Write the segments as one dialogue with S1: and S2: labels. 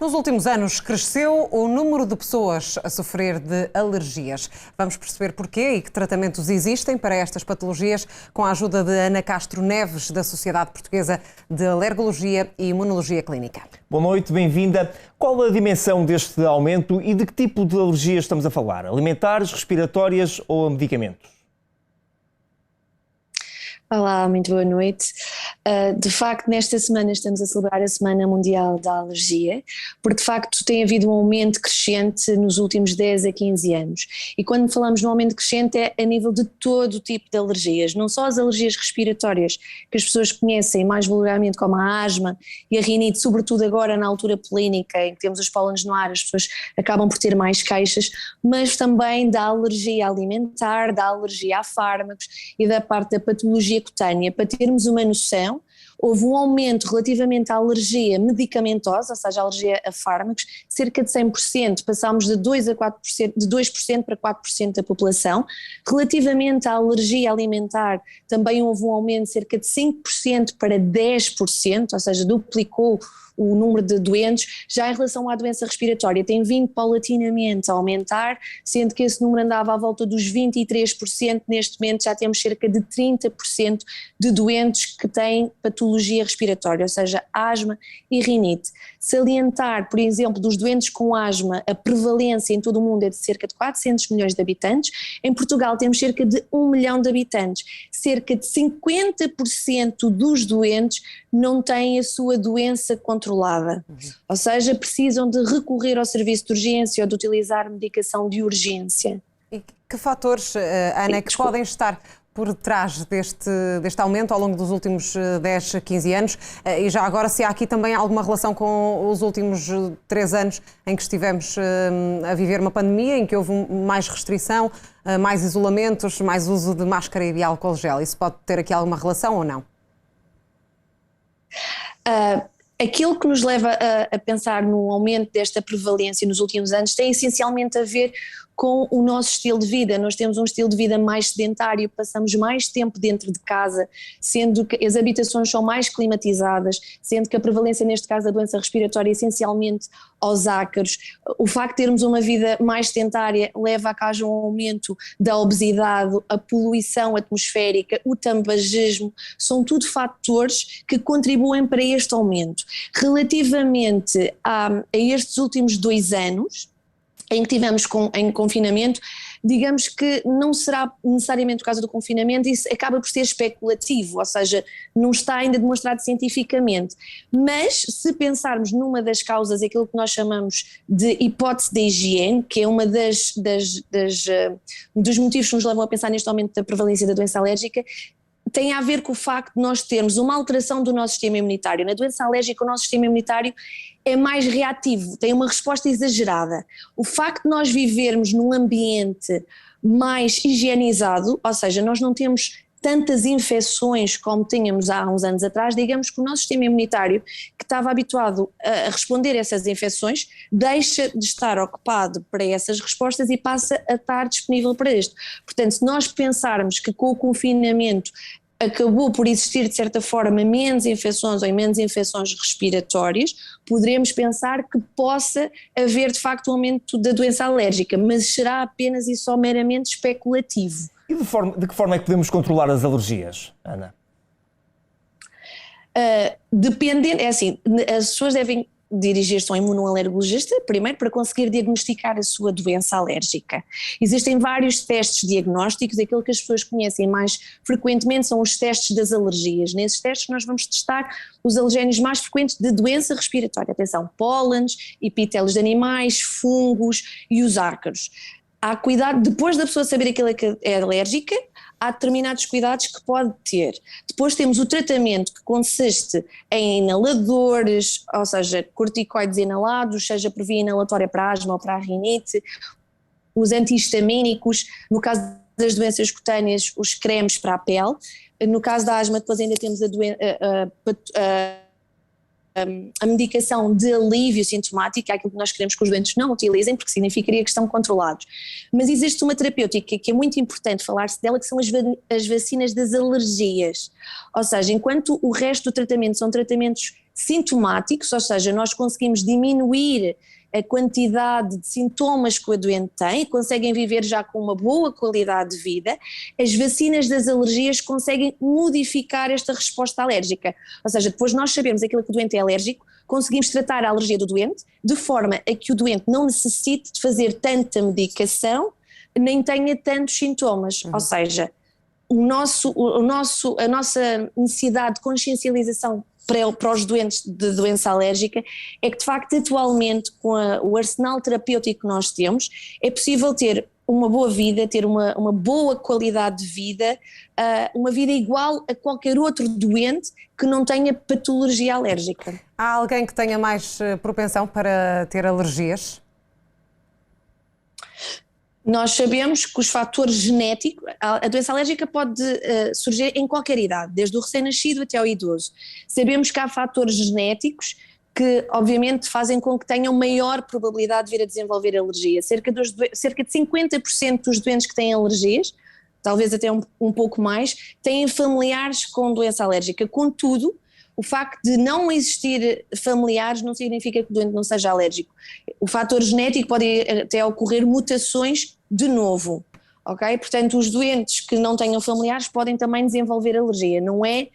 S1: Nos últimos anos cresceu o número de pessoas a sofrer de alergias. Vamos perceber porquê e que tratamentos existem para estas patologias com a ajuda de Ana Castro Neves, da Sociedade Portuguesa de Alergologia e Imunologia Clínica.
S2: Boa noite, bem-vinda. Qual a dimensão deste aumento e de que tipo de alergias estamos a falar? Alimentares, respiratórias ou a medicamentos?
S3: Olá, muito boa noite. De facto, nesta semana estamos a celebrar a Semana Mundial da Alergia, porque de facto tem havido um aumento crescente nos últimos 10 a 15 anos. E quando falamos no aumento crescente é a nível de todo o tipo de alergias, não só as alergias respiratórias que as pessoas conhecem mais vulgarmente como a asma e a rinite, sobretudo agora na altura polínica em que temos os pólenes no ar, as pessoas acabam por ter mais queixas, mas também da alergia alimentar, da alergia a fármacos e da parte da patologia cutânea. Para termos uma noção, houve um aumento relativamente à alergia medicamentosa, ou seja, a alergia a fármacos, cerca de 100%, passámos de 2% para 4% da população. Relativamente à alergia alimentar, também houve um aumento de cerca de 5% para 10%, ou seja, duplicou o número de doentes. Já em relação à doença respiratória, tem vindo paulatinamente a aumentar, sendo que esse número andava à volta dos 23%, neste momento já temos cerca de 30% de doentes que têm patologia respiratória, ou seja, asma e rinite. Salientar, por exemplo, dos doentes com asma, a prevalência em todo o mundo é de cerca de 400 milhões de habitantes, em Portugal temos cerca de 1 milhão de habitantes, cerca de 50% dos doentes não têm a sua doença controlada, ou seja, precisam de recorrer ao serviço de urgência ou de utilizar medicação de urgência.
S1: E que fatores, Ana, que podem estar por trás deste aumento ao longo dos últimos 10, 15 anos? E já agora, se há aqui também alguma relação com os últimos 3 anos em que estivemos a viver uma pandemia, em que houve mais restrição, mais isolamentos, mais uso de máscara e de álcool gel. Isso pode ter aqui alguma relação ou não?
S3: Aquilo que nos leva a pensar no aumento desta prevalência nos últimos anos tem essencialmente a ver com o nosso estilo de vida. Nós temos um estilo de vida mais sedentário, passamos mais tempo dentro de casa, sendo que as habitações são mais climatizadas, sendo que a prevalência neste caso da doença respiratória é essencialmente aos ácaros. O facto de termos uma vida mais sedentária leva a que haja um aumento da obesidade, a poluição atmosférica, o tabagismo, são tudo fatores que contribuem para este aumento. Relativamente a estes últimos 2 anos, em que tivemos em confinamento, digamos que não será necessariamente por causa do confinamento, isso acaba por ser especulativo, ou seja, não está ainda demonstrado cientificamente. Mas se pensarmos numa das causas, aquilo que nós chamamos de hipótese da higiene, que é uma dos motivos que nos levam a pensar neste aumento da prevalência da doença alérgica, tem a ver com o facto de nós termos uma alteração do nosso sistema imunitário. Na doença alérgica, o nosso sistema imunitário é mais reativo, tem uma resposta exagerada. O facto de nós vivermos num ambiente mais higienizado, ou seja, nós não temos tantas infecções como tínhamos há uns anos atrás, digamos que o nosso sistema imunitário, que estava habituado a responder a essas infecções, deixa de estar ocupado para essas respostas e passa a estar disponível para isto. Portanto, se nós pensarmos que com o confinamento acabou por existir de certa forma menos infecções ou menos infecções respiratórias, poderemos pensar que possa haver de facto um aumento da doença alérgica, mas será apenas e só meramente especulativo.
S2: E de que forma é que podemos controlar as alergias, Ana?
S3: Dependendo, é assim, as pessoas devem dirigir-se a um imunoalergologista, primeiro para conseguir diagnosticar a sua doença alérgica. Existem vários testes diagnósticos, aquilo que as pessoas conhecem mais frequentemente são os testes das alergias. Nesses testes nós vamos testar os alergénios mais frequentes de doença respiratória. Atenção, pólenes, epitélios de animais, fungos e os ácaros. Há cuidado, depois da pessoa saber que ela é alérgica, há determinados cuidados que pode ter. Depois temos o tratamento que consiste em inaladores, ou seja, corticoides inalados, seja por via inalatória para a asma ou para a rinite, os antihistamínicos, no caso das doenças cutâneas, os cremes para a pele, no caso da asma depois ainda temos a medicação de alívio sintomático, é aquilo que nós queremos que os doentes não utilizem, porque significaria que estão controlados. Mas existe uma terapêutica que é muito importante falar-se dela, que são as vacinas das alergias. Ou seja, enquanto o resto do tratamento são tratamentos sintomáticos, ou seja, nós conseguimos diminuir a quantidade de sintomas que o doente tem, conseguem viver já com uma boa qualidade de vida, as vacinas das alergias conseguem modificar esta resposta alérgica. Ou seja, depois nós sabemos aquilo que o doente é alérgico, conseguimos tratar a alergia do doente de forma a que o doente não necessite de fazer tanta medicação, nem tenha tantos sintomas. Ou seja, a nossa necessidade de consciencialização para os doentes de doença alérgica é que, de facto, atualmente, com o arsenal terapêutico que nós temos, é possível ter uma boa vida, ter uma boa qualidade de vida, uma vida igual a qualquer outro doente que não tenha patologia alérgica.
S1: Há alguém que tenha mais propensão para ter alergias?
S3: Nós sabemos que os fatores genéticos, a doença alérgica pode surgir em qualquer idade, desde o recém-nascido até ao idoso. Sabemos que há fatores genéticos que obviamente fazem com que tenham maior probabilidade de vir a desenvolver alergia. Cerca de 50% dos doentes que têm alergias, talvez até um pouco mais, têm familiares com doença alérgica. Contudo, o facto de não existir familiares não significa que o doente não seja alérgico. O fator genético pode até ocorrer mutações de novo, ok? Portanto, os doentes que não tenham familiares podem também desenvolver alergia. Não é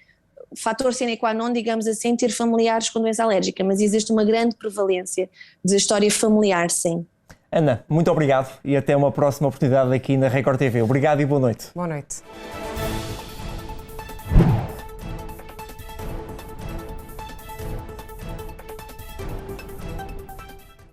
S3: fator sine qua non, digamos assim, ter familiares com doença alérgica, mas existe uma grande prevalência de história familiar, sim.
S2: Ana, muito obrigado e até uma próxima oportunidade aqui na Record TV. Obrigado e boa noite.
S1: Boa noite.